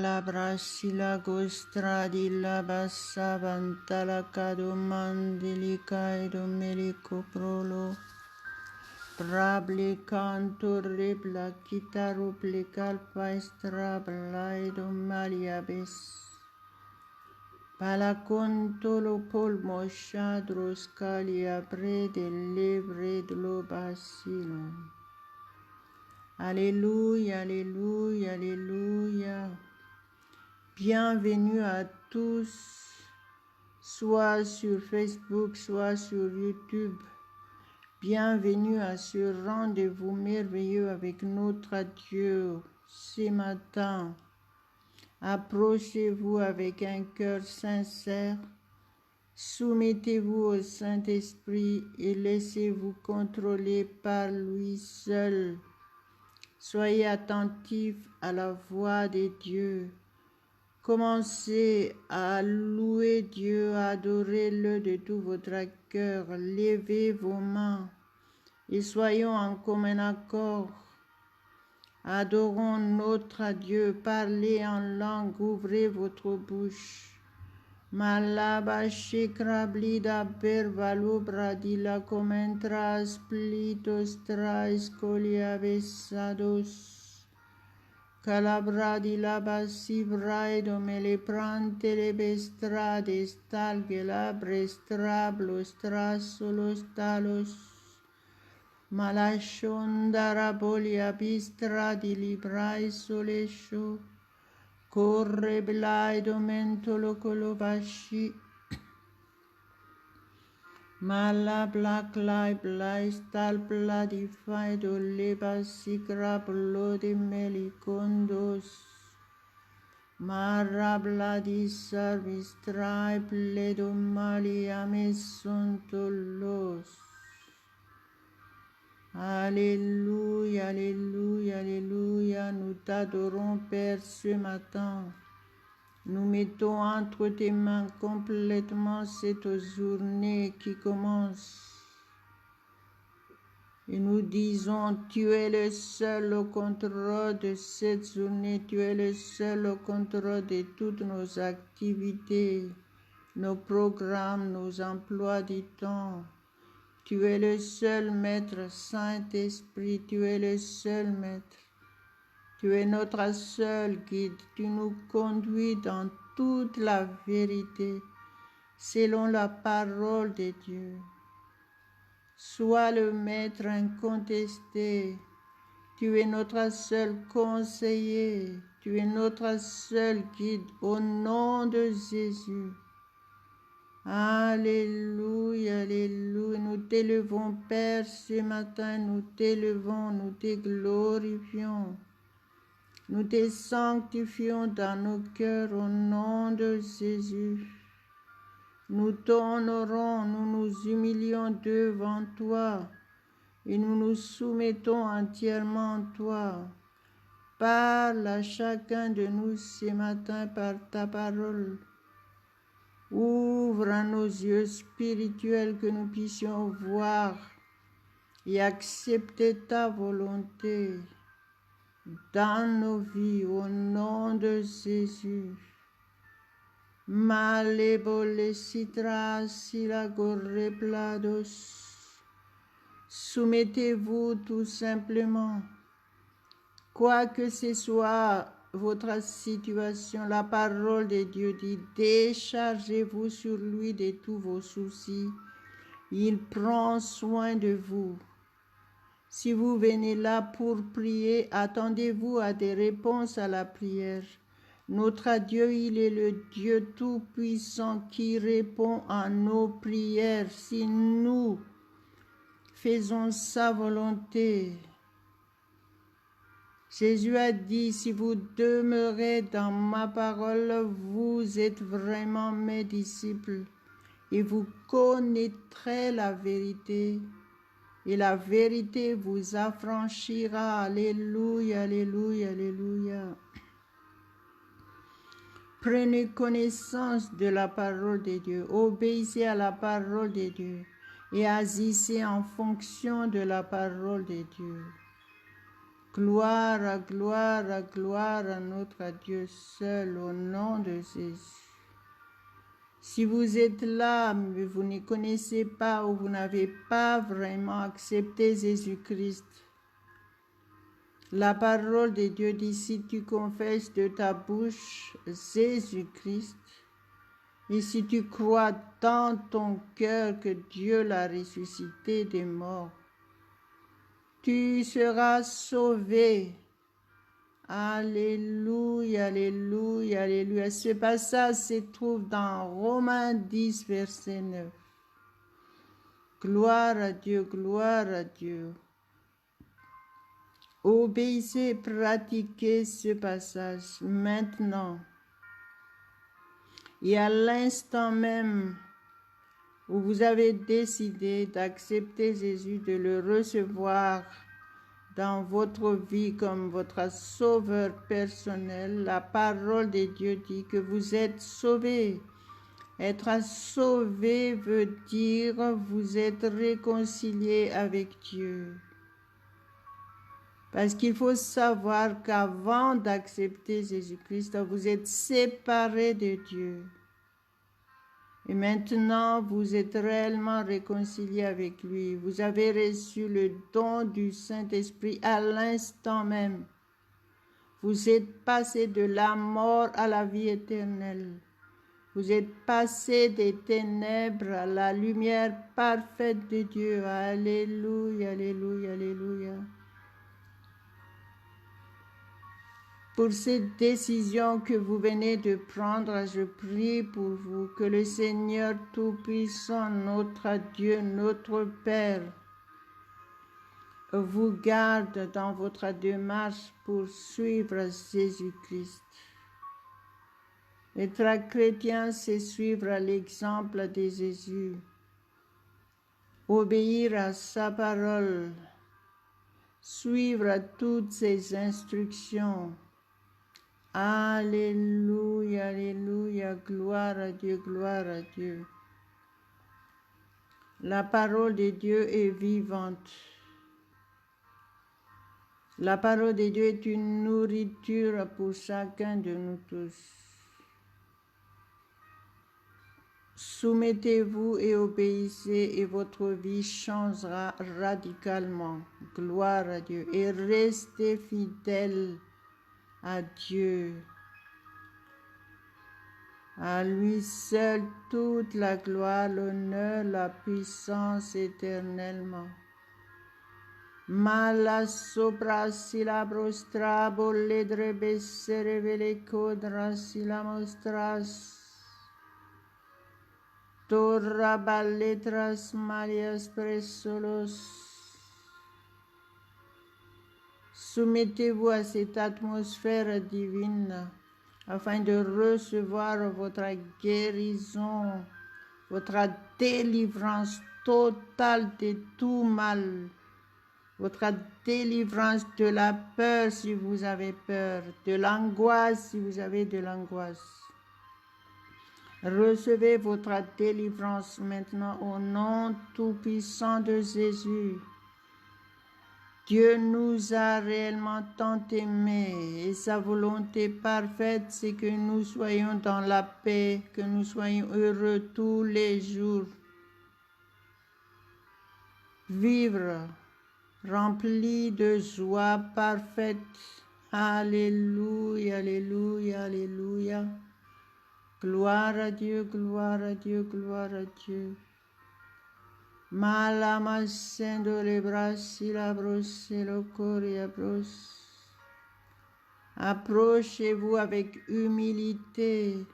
La brasila gostra di la bassa vantala cadumandilica e domelico prolo. Brabli cantor rebla chitarro plecal paestra blaido maliabes. Palaconto lo polmo chadros calia brede lebre de lo bacillon. Alléluia, alléluia, alléluia. Bienvenue à tous, soit sur Facebook, soit sur YouTube. Bienvenue à ce rendez-vous merveilleux avec notre Dieu ce matin. Approchez-vous avec un cœur sincère. Soumettez-vous au Saint-Esprit et laissez-vous contrôler par lui seul. Soyez attentifs à la voix de Dieu. Commencez à louer Dieu, à adorer-le de tout votre cœur. Levez vos mains et soyons en commun accord. Adorons notre Dieu. Parlez en langue, ouvrez votre bouche. Malaba shikrablida pervalo bradila commentras plitos trais coliavesados. Calabra di la basivraedo me le prante le bestrades talge labrstrablos trasolos talos malashondara bolia bistra di librai solesho corre blaido mentolo colobashi Mala black light blight stal bladify do leba sigra bloody melicondos. Mara bloody service tribe ledo maliame sontolos. Alléluia, alléluia, alléluia, nous t'adorons Père ce matin. Nous mettons entre tes mains complètement cette journée qui commence. Et nous disons, tu es le seul au contrôle de cette journée, tu es le seul au contrôle de toutes nos activités, nos programmes, nos emplois du temps. Tu es le seul Maître Saint-Esprit, tu es le seul Maître. Tu es notre seul guide, tu nous conduis dans toute la vérité, selon la parole de Dieu. Sois le Maître incontesté, tu es notre seul conseiller, tu es notre seul guide, au nom de Jésus. Alléluia, alléluia, nous t'élevons Père ce matin, nous t'élevons, nous te glorifions. Nous te sanctifions dans nos cœurs au nom de Jésus. Nous t'honorons, nous nous humilions devant toi et nous nous soumettons entièrement à toi. Parle à chacun de nous ce matin par ta parole. Ouvre nos yeux spirituels que nous puissions voir et accepter ta volonté dans nos vies, au nom de Jésus. Malebole citra silagoreplados. Soumettez-vous tout simplement. Quoi que ce soit votre situation, la parole de Dieu dit, déchargez-vous sur lui de tous vos soucis. Il prend soin de vous. Si vous venez là pour prier, attendez-vous à des réponses à la prière. Notre Dieu, il est le Dieu tout-puissant qui répond à nos prières si nous faisons sa volonté. Jésus a dit, si vous demeurez dans ma parole, vous êtes vraiment mes disciples et vous connaîtrez la vérité. Et la vérité vous affranchira. Alléluia, alléluia, alléluia. Prenez connaissance de la parole de Dieu. Obéissez à la parole de Dieu. Et agissez en fonction de la parole de Dieu. Gloire, gloire, gloire à notre Dieu seul, au nom de Jésus. Si vous êtes là, mais vous ne connaissez pas ou vous n'avez pas vraiment accepté Jésus-Christ, la parole de Dieu dit, si tu confesses de ta bouche Jésus-Christ, et si tu crois dans ton cœur que Dieu l'a ressuscité des morts, tu seras sauvé. Alléluia, alléluia, alléluia. Ce passage se trouve dans Romains 10, verset 9. Gloire à Dieu, gloire à Dieu. Obéissez, pratiquez ce passage maintenant. Et à l'instant même où vous avez décidé d'accepter Jésus, de le recevoir dans votre vie comme votre sauveur personnel, la parole de Dieu dit que vous êtes sauvés. Être sauvé veut dire vous êtes réconcilié avec Dieu. Parce qu'il faut savoir qu'avant d'accepter Jésus-Christ, vous êtes séparés de Dieu. Et maintenant, vous êtes réellement réconciliés avec lui. Vous avez reçu le don du Saint-Esprit à l'instant même. Vous êtes passé de la mort à la vie éternelle. Vous êtes passé des ténèbres à la lumière parfaite de Dieu. Alléluia, alléluia, alléluia. Pour cette décision que vous venez de prendre, je prie pour vous que le Seigneur Tout-Puissant, notre Dieu, notre Père, vous garde dans votre démarche pour suivre Jésus-Christ. Être chrétien, c'est suivre l'exemple de Jésus, obéir à sa parole, suivre toutes ses instructions. Alléluia, alléluia, gloire à Dieu, gloire à Dieu. La parole de Dieu est vivante. La parole de Dieu est une nourriture pour chacun de nous tous. Soumettez-vous et obéissez et votre vie changera radicalement. Gloire à Dieu. Et restez fidèles à Dieu. À lui seul toute la gloire, l'honneur, la puissance éternellement. Mala sopra silabros trabo ledrebe serevele kodra silamostras. Torra balletras malias presolos. Soumettez-vous à cette atmosphère divine afin de recevoir votre guérison, votre délivrance totale de tout mal, votre délivrance de la peur si vous avez peur, de l'angoisse si vous avez de l'angoisse. Recevez votre délivrance maintenant au nom tout-puissant de Jésus. Dieu nous a réellement tant aimés et sa volonté parfaite, c'est que nous soyons dans la paix, que nous soyons heureux tous les jours. Vivre rempli de joie parfaite. Alléluia, alléluia, alléluia. Gloire à Dieu, gloire à Dieu, gloire à Dieu. Malamasendo le brassi la brosse le corps brosse. Approchez-vous avec humilité.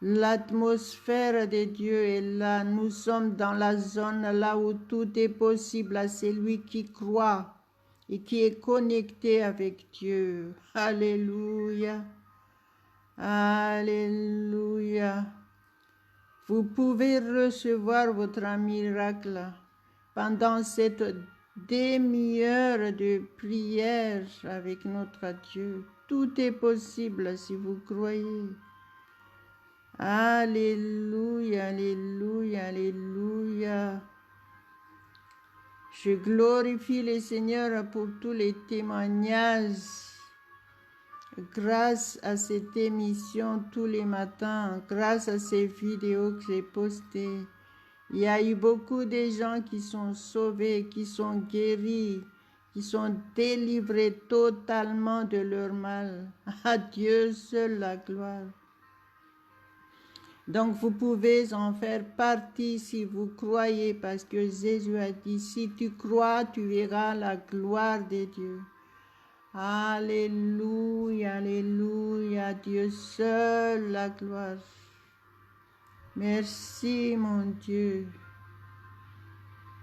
L'atmosphère de Dieu est là. Nous sommes dans la zone là où tout est possible à celui qui croit et qui est connecté avec Dieu. Alléluia. Alléluia. Vous pouvez recevoir votre miracle pendant cette demi-heure de prière avec notre Dieu. Tout est possible si vous croyez. Alléluia, alléluia, alléluia. Je glorifie le Seigneur pour tous les témoignages. Grâce à cette émission tous les matins, grâce à ces vidéos que j'ai postées, il y a eu beaucoup de gens qui sont sauvés, qui sont guéris, qui sont délivrés totalement de leur mal. À Dieu seul la gloire. Donc vous pouvez en faire partie si vous croyez, parce que Jésus a dit, si tu crois, tu verras la gloire de Dieu. Alléluia, alléluia, Dieu seul la gloire. Merci mon Dieu.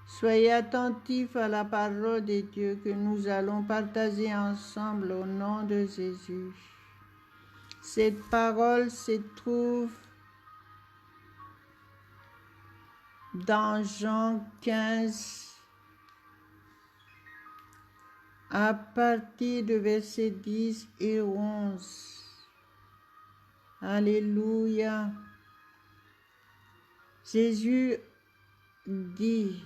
Soyez attentifs à la parole de Dieu que nous allons partager ensemble au nom de Jésus. Cette parole se trouve dans Jean 15, à partir de versets 10 et 11. Alléluia. Jésus dit,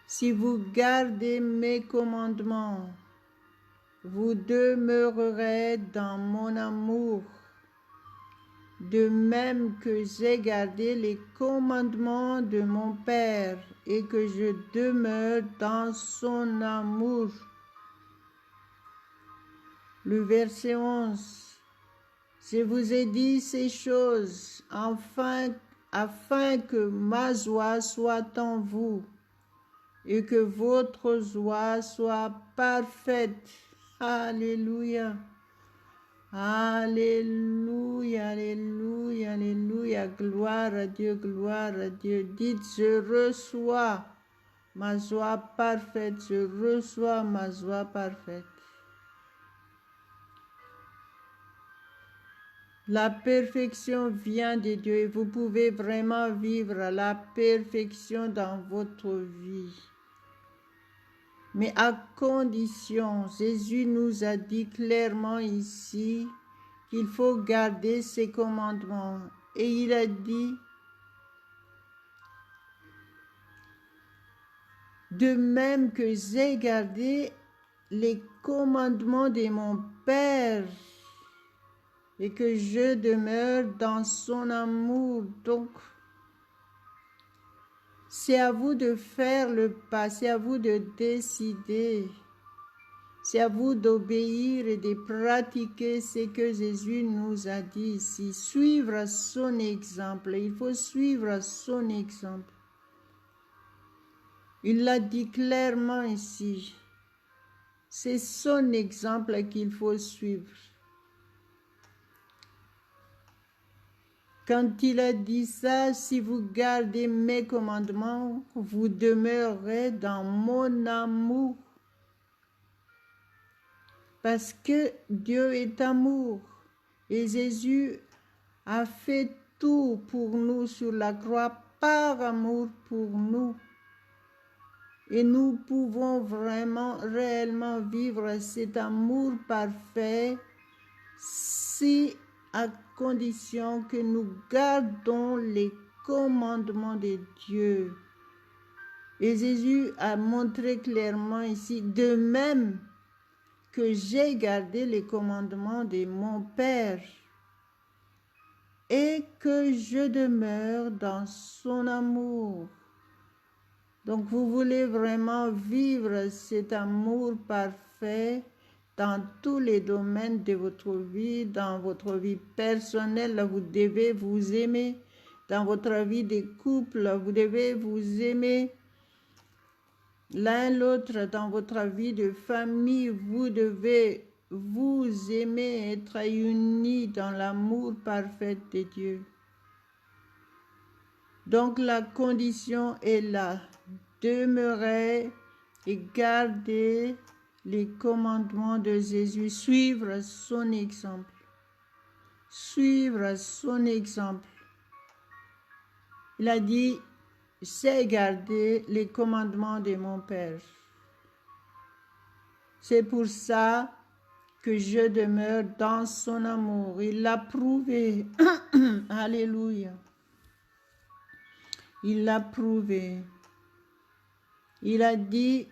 si vous gardez mes commandements, vous demeurerez dans mon amour, de même que j'ai gardé les commandements de mon Père et que je demeure dans son amour. Le verset 11. Je vous ai dit ces choses afin que ma joie soit en vous et que votre joie soit parfaite. Alléluia. Alléluia, alléluia, alléluia. Gloire à Dieu, gloire à Dieu. Dites, je reçois ma joie parfaite, je reçois ma joie parfaite. La perfection vient de Dieu et vous pouvez vraiment vivre la perfection dans votre vie. Mais à condition, Jésus nous a dit clairement ici qu'il faut garder ses commandements. Et il a dit, de même que j'ai gardé les commandements de mon Père et que je demeure dans son amour. Donc, c'est à vous de faire le pas, c'est à vous de décider, c'est à vous d'obéir et de pratiquer ce que Jésus nous a dit ici. Suivre son exemple, il faut suivre son exemple. Il l'a dit clairement ici. C'est son exemple qu'il faut suivre. Quand il a dit ça, si vous gardez mes commandements, vous demeurerez dans mon amour. Parce que Dieu est amour. Et Jésus a fait tout pour nous sur la croix par amour pour nous. Et nous pouvons vraiment, réellement vivre cet amour parfait si à condition que nous gardons les commandements de Dieu. Et Jésus a montré clairement ici, de même que j'ai gardé les commandements de mon Père et que je demeure dans son amour. Donc vous voulez vraiment vivre cet amour parfait dans tous les domaines de votre vie, dans votre vie personnelle, vous devez vous aimer. Dans votre vie de couple, vous devez vous aimer l'un l'autre. Dans votre vie de famille, vous devez vous aimer, être unis dans l'amour parfait de Dieu. Donc la condition est là. Demeurer et garder les commandements de Jésus, suivre son exemple. Suivre son exemple. Il a dit, c'est garder les commandements de mon Père. C'est pour ça que je demeure dans son amour. Il l'a prouvé. Alléluia. Il l'a prouvé. Il a dit,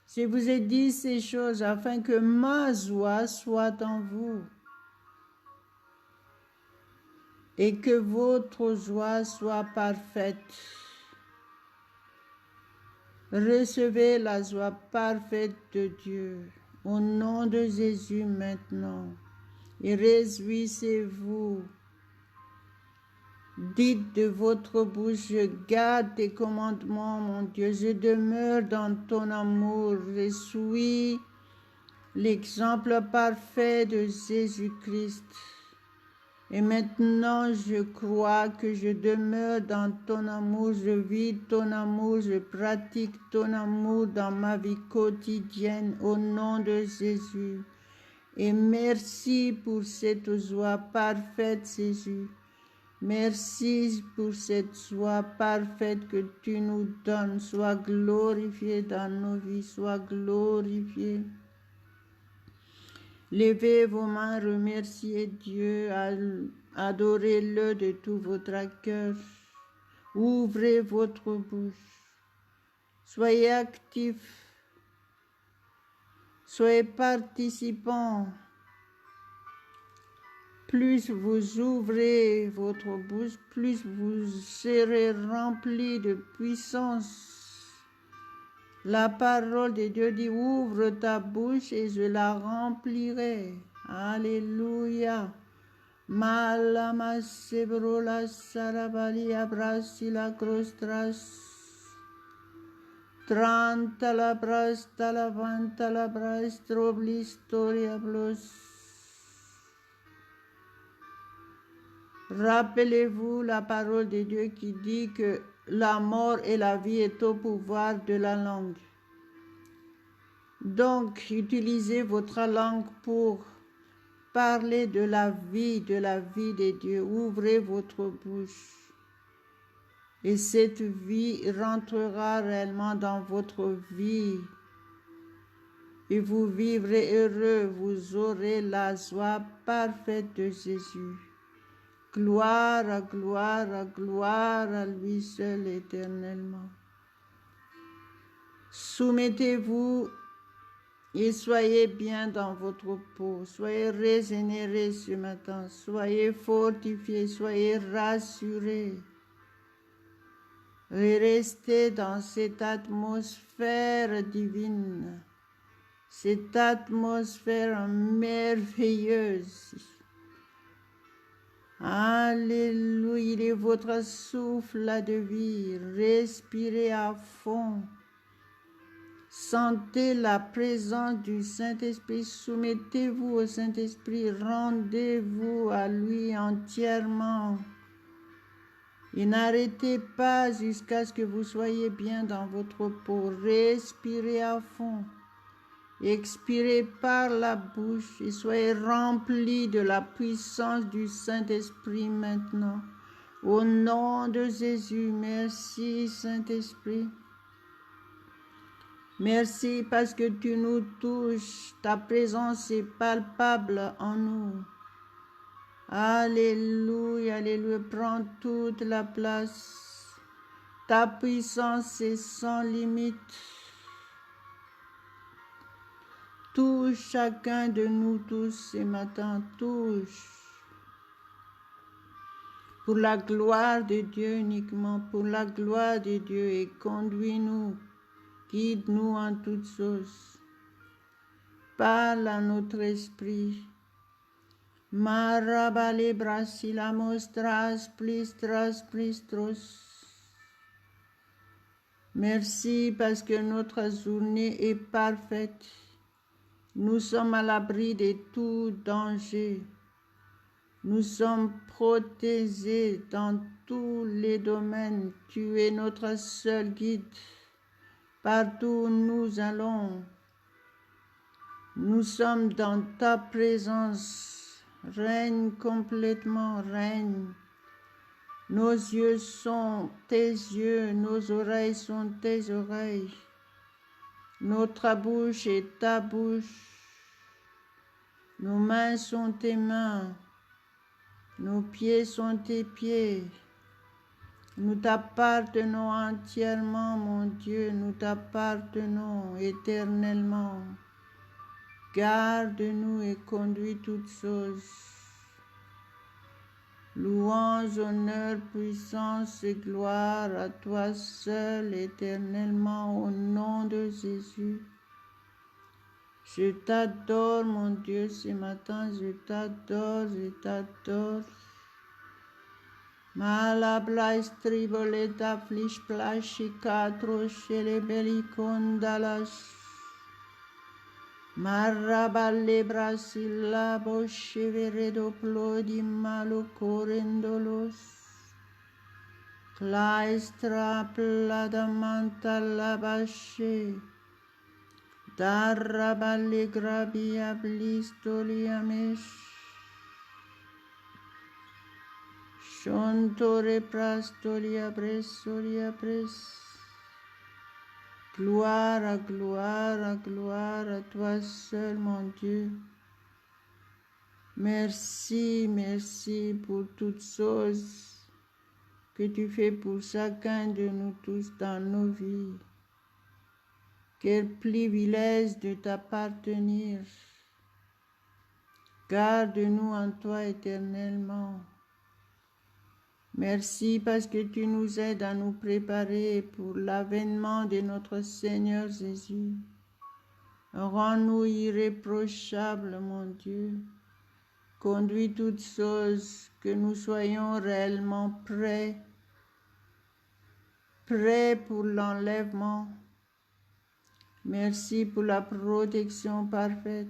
je vous ai dit ces choses afin que ma joie soit en vous et que votre joie soit parfaite. Recevez la joie parfaite de Dieu au nom de Jésus maintenant et réjouissez-vous. Dites de votre bouche, je garde tes commandements, mon Dieu, je demeure dans ton amour, je suis l'exemple parfait de Jésus-Christ. Et maintenant, je crois que je demeure dans ton amour, je vis ton amour, je pratique ton amour dans ma vie quotidienne au nom de Jésus. Et merci pour cette joie parfaite, Jésus. Merci pour cette joie parfaite que tu nous donnes. Sois glorifié dans nos vies, sois glorifié. Levez vos mains, remerciez Dieu, adorez-le de tout votre cœur. Ouvrez votre bouche. Soyez actifs. Soyez participants. Plus vous ouvrez votre bouche, plus vous serez remplis de puissance. La parole de Dieu dit, ouvre ta bouche et je la remplirai. Alléluia. Malama sebrola sarabali abrasila crostras. Tranta la brasta la vanta la brastroblistoria blos. Rappelez-vous la parole de Dieu qui dit que la mort et la vie est au pouvoir de la langue. Donc, utilisez votre langue pour parler de la vie de Dieu. Ouvrez votre bouche. Et cette vie rentrera réellement dans votre vie. Et vous vivrez heureux, vous aurez la joie parfaite de Jésus. Gloire, gloire, gloire à lui seul éternellement. Soumettez-vous et soyez bien dans votre peau. Soyez régénérés ce matin. Soyez fortifiés, soyez rassurés. Et restez dans cette atmosphère divine. Cette atmosphère merveilleuse. Alléluia, il est votre souffle de vie. Respirez à fond. Sentez la présence du Saint-Esprit. Soumettez-vous au Saint-Esprit. Rendez-vous à lui entièrement. Et n'arrêtez pas jusqu'à ce que vous soyez bien dans votre peau. Respirez à fond. Expirez par la bouche et soyez remplis de la puissance du Saint-Esprit maintenant. Au nom de Jésus, merci Saint-Esprit. Merci parce que tu nous touches. Ta présence est palpable en nous. Alléluia, alléluia. Prends toute la place. Ta puissance est sans limite. Touche chacun de nous tous ce matin, touche. Pour la gloire de Dieu uniquement, pour la gloire de Dieu, et conduis-nous, guide-nous en toutes choses. Parle à notre esprit. Marabale brasilamos tras plistros. Merci parce que notre journée est parfaite. Nous sommes à l'abri de tout danger. Nous sommes protégés dans tous les domaines. Tu es notre seul guide. Partout où nous allons, nous sommes dans ta présence. Règne complètement, règne. Nos yeux sont tes yeux, nos oreilles sont tes oreilles. Notre bouche est ta bouche. Nos mains sont tes mains. Nos pieds sont tes pieds. Nous t'appartenons entièrement, mon Dieu, nous t'appartenons éternellement. Garde-nous et conduis toutes choses. Louange, honneur, puissance et gloire à toi seul éternellement au nom de Jésus. Je t'adore, mon Dieu, ce matin, je t'adore, je t'adore. Malabla striboleta flish plashicatro shelebelicondalas. Marraballe brasillabo cheveredo plodi malo corendolos. Claestra pladamanta labache. Darraballe grabia blistoliamesh. Shontore prastolia pres. Gloire, gloire, gloire à toi seul, mon Dieu. Merci, merci pour toutes choses que tu fais pour chacun de nous tous dans nos vies. Quel privilège de t'appartenir. Garde-nous en toi éternellement. Merci parce que tu nous aides à nous préparer pour l'avènement de notre Seigneur Jésus. Rends-nous irréprochables, mon Dieu. Conduis toutes choses, que nous soyons réellement prêts pour l'enlèvement. Merci pour la protection parfaite.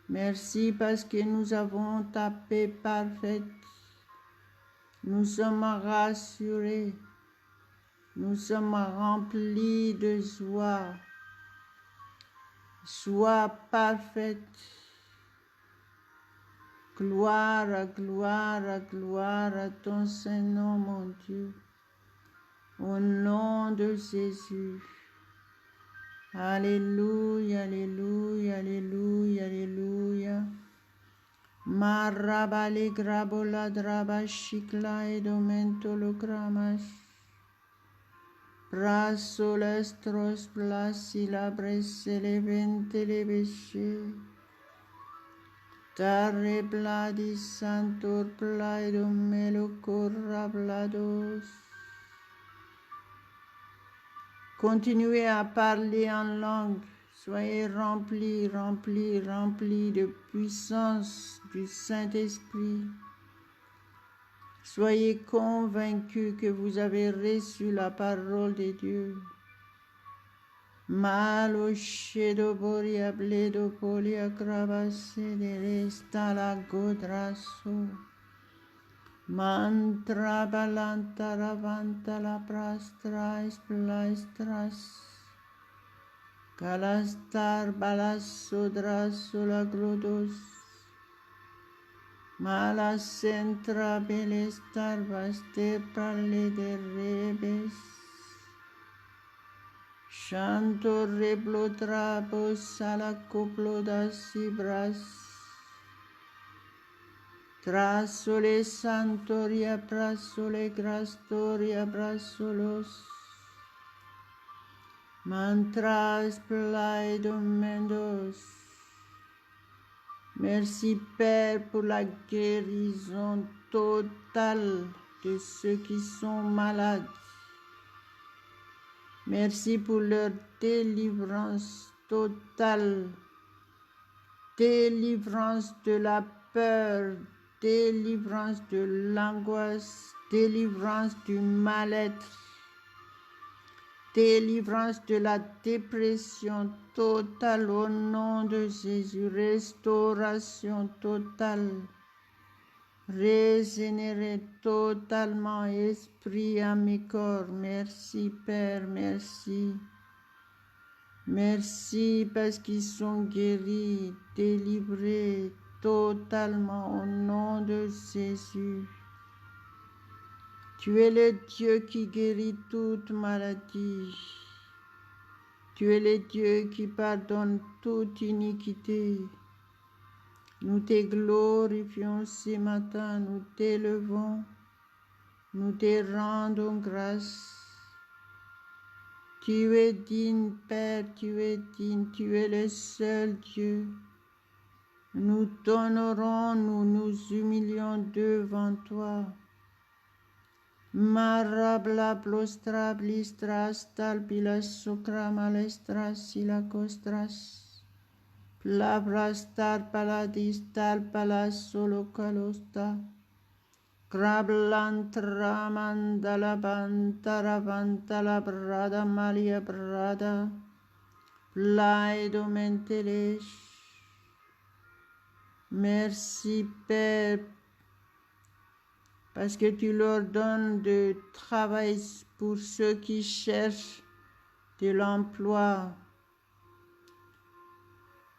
Merci parce que nous avons ta paix parfaite. Nous sommes rassurés, nous sommes remplis de joie parfaite. Gloire, gloire, gloire à ton Saint-Nom, mon Dieu, au nom de Jésus. Alléluia, alléluia, alléluia, alléluia. Marabale grabola draba shikla edomento lokramas. Prasolestros plasilabres elevente lebeshe. Tare bladis santor plaidomelo corrablados. Continuez à parler en langue. Soyez remplis, remplis, remplis de puissance du Saint-Esprit. Soyez convaincus que vous avez reçu la parole de Dieu. Malo shedo boria bledo polia crabase de resta la godraso. Mantra balanta ravanta la prastra esplaestras. Calastar balasodras la glodos. Malas centra belestar vaste parle de rebes. Chanto reblotrabos a la coplodas ibras. Trasole santoria prasole grastoria brasolos. Mantras plaidomendos. Merci Père pour la guérison totale de ceux qui sont malades. Merci pour leur délivrance totale, délivrance de la peur, délivrance de l'angoisse, délivrance du mal-être, délivrance de la dépression totale au nom de Jésus, restauration totale, régénérer totalement esprit, âme et corps. Merci Père, merci. Merci parce qu'ils sont guéris, délivrés totalement au nom de Jésus. Tu es le Dieu qui guérit toute maladie. Tu es le Dieu qui pardonne toute iniquité. Nous te glorifions ce matin, nous t'élevons. Nous te rendons grâce. Tu es digne, Père, tu es digne, tu es le seul Dieu. Nous t'honorons, nous nous humilions devant toi. Marabla blostra blistras talpilas sucra malestras silacostras. Plabras paladis talpalas solocalosta. Crablantra mandala bantara vantala brada malia brada. Plaido menteles. Merci Père, parce que tu leur donnes de travail pour ceux qui cherchent de l'emploi.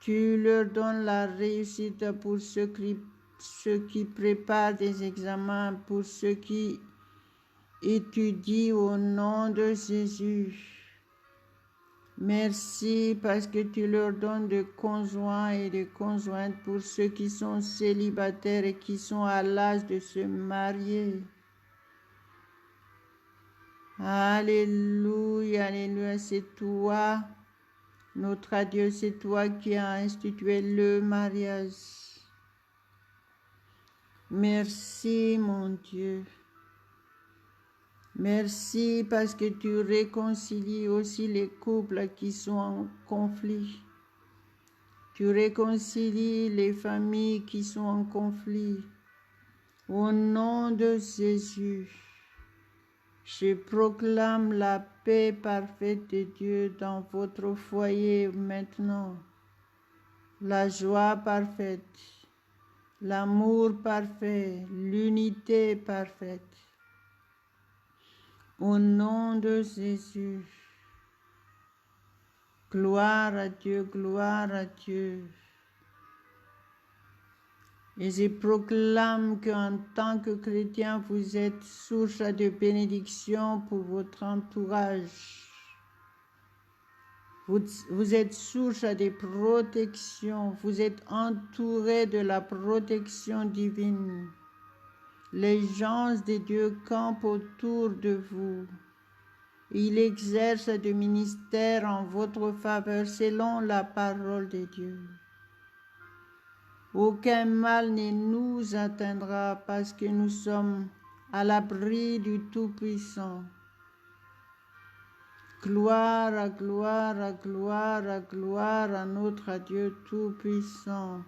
Tu leur donnes la réussite pour ceux qui préparent des examens, pour ceux qui étudient au nom de Jésus. Merci parce que tu leur donnes de conjoints et de conjointes pour ceux qui sont célibataires et qui sont à l'âge de se marier. Alléluia, alléluia, c'est toi, notre Dieu, c'est toi qui as institué le mariage. Merci, mon Dieu. Merci parce que tu réconcilies aussi les couples qui sont en conflit. Tu réconcilies les familles qui sont en conflit. Au nom de Jésus, je proclame la paix parfaite de Dieu dans votre foyer maintenant. La joie parfaite, l'amour parfait, l'unité parfaite. Au nom de Jésus, gloire à Dieu, gloire à Dieu. Et je proclame qu'en tant que chrétien, vous êtes source de bénédiction pour votre entourage. Vous êtes source de protection, vous êtes entouré de la protection divine. Les anges de Dieu campent autour de vous. Il exerce des ministères en votre faveur selon la parole de Dieu. Aucun mal ne nous atteindra parce que nous sommes à l'abri du Tout-Puissant. Gloire, gloire, gloire, gloire à notre Dieu Tout-Puissant.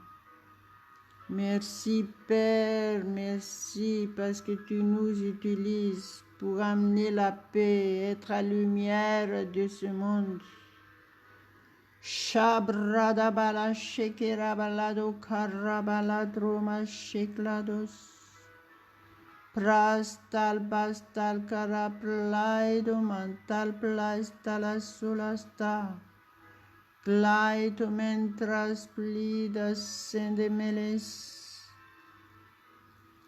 Merci Père, merci parce que tu nous utilises pour amener la paix, être la lumière de ce monde. Shabrada bala shekera balado karabaladroma sheklados. Prastal bastal karaplaido mantal plaistala sulasta. Plaito mentras plidas sendemeles.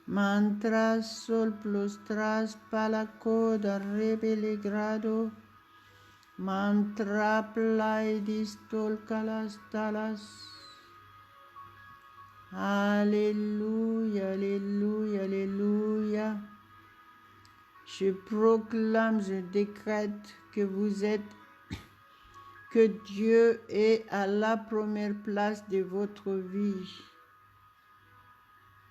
Mantras sol plus tras palacoda rebele grado. Mantra plaidis tolcalas talas. Alléluia, alléluia, alléluia. Je proclame, je décrète que Dieu est à la première place de votre vie.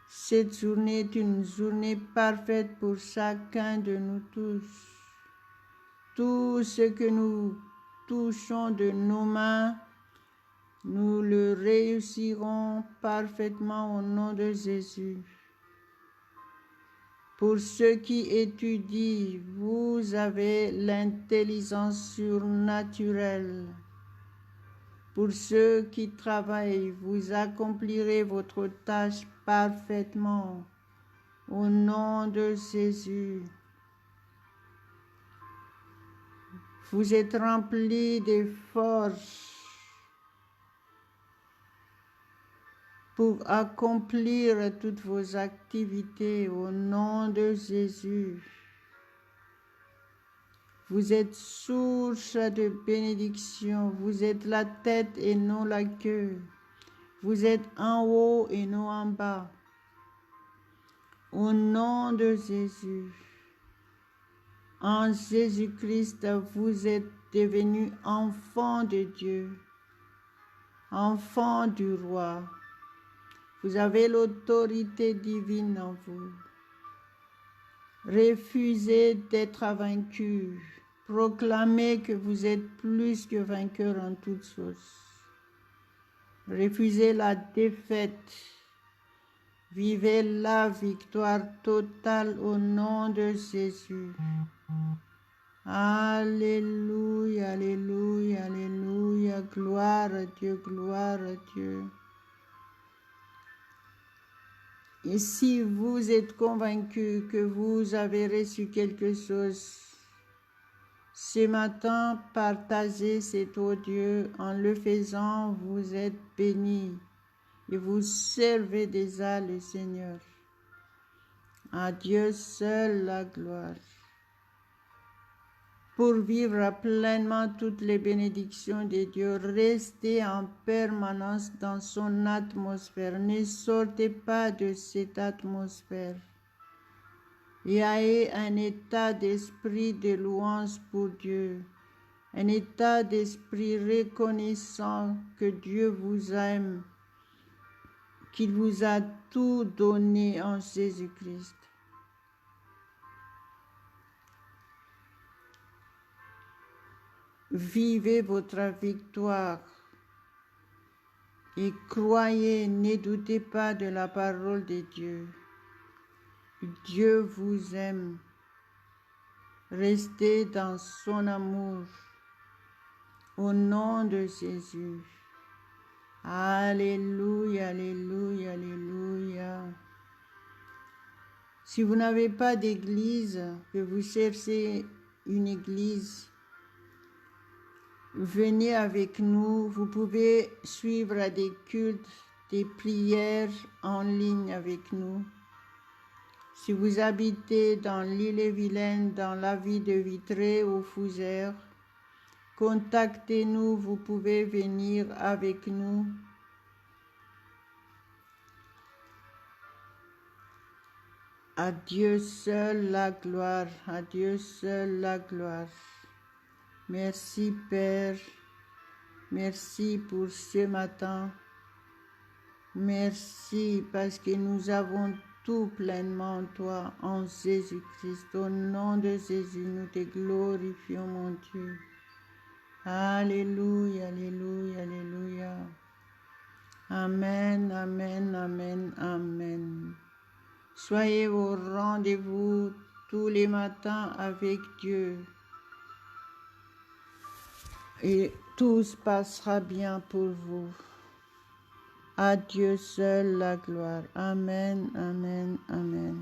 Cette journée est une journée parfaite pour chacun de nous tous. Tout ce que nous touchons de nos mains, nous le réussirons parfaitement au nom de Jésus. Pour ceux qui étudient, vous avez l'intelligence surnaturelle. Pour ceux qui travaillent, vous accomplirez votre tâche parfaitement. Au nom de Jésus. Vous êtes remplis de force pour accomplir toutes vos activités au nom de Jésus. Vous êtes source de bénédiction, vous êtes la tête et non la queue. Vous êtes en haut et non en bas. Au nom de Jésus. En Jésus-Christ, vous êtes devenus enfants de Dieu, enfants du roi. Vous avez l'autorité divine en vous. Refusez d'être vaincu. Proclamez que vous êtes plus que vainqueur en toutes choses. Refusez la défaite. Vivez la victoire totale au nom de Jésus. Alléluia, alléluia, alléluia. Gloire à Dieu, gloire à Dieu. Et si vous êtes convaincu que vous avez reçu quelque chose, ce matin, partagez cet audio. En le faisant, vous êtes bénis et vous servez déjà le Seigneur. À Dieu seul la gloire. Pour vivre pleinement toutes les bénédictions de Dieu, restez en permanence dans son atmosphère. Ne sortez pas de cette atmosphère. Et ayez un état d'esprit de louange pour Dieu, un état d'esprit reconnaissant que Dieu vous aime, qu'il vous a tout donné en Jésus-Christ. Vivez votre victoire et croyez, ne doutez pas de la parole de Dieu. Dieu vous aime. Restez dans son amour. Au nom de Jésus. Alléluia, alléluia, alléluia. Si vous n'avez pas d'église, que vous cherchez une église, venez avec nous. Vous pouvez suivre des cultes, des prières en ligne avec nous. Si vous habitez dans l'Île-et-Vilaine, dans la ville de Vitré ou Fougères, contactez-nous, vous pouvez venir avec nous. À Dieu seul la gloire, à Dieu seul la gloire. Merci Père, merci pour ce matin. Merci parce que nous avons tout pleinement en toi, en Jésus-Christ. Au nom de Jésus, nous te glorifions, mon Dieu. Alléluia, alléluia, alléluia. Amen, amen, amen, amen. Soyez au rendez-vous tous les matins avec Dieu. Et tout se passera bien pour vous. À Dieu seul la gloire. Amen, amen, amen.